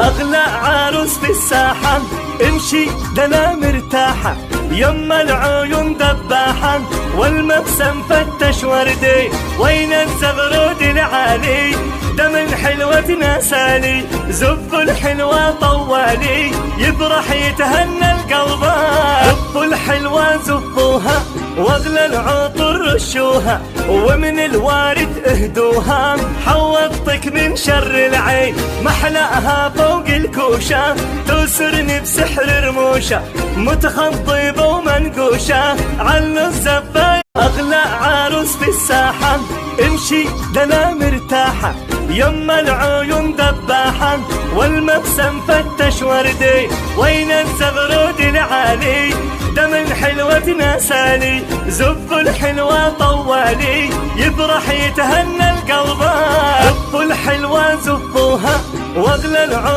أغلى عروس في الساحة، امشي دنا مرتاحة، يما العيون دباحة، والمبسم فتش وردي، وين الزغرود العالي، دم حلوتنا سالي، زبوا الحلوة طوالي، يفرح يتهنى القلب، زبوا الحلوة زبوها، واغلى العطر رشوها، ومن الوارد اهدوها، حوضتك من شر العين، محلاها فوق الكوشة، تسرني بسحر رموشة، متخضبة ومنقوشة، على الزفاية. أغلى عروس في الساحة، امشي دنا مرتاحة، يما العيون دباحة، والمبسم فتش وردي، وين الزغرود العالي، دم حلوتنا سالي، زبوا الحلوة طوالي، يفرح يتهنى القلب، زبوا الحلوة زبوها، واغلى العيون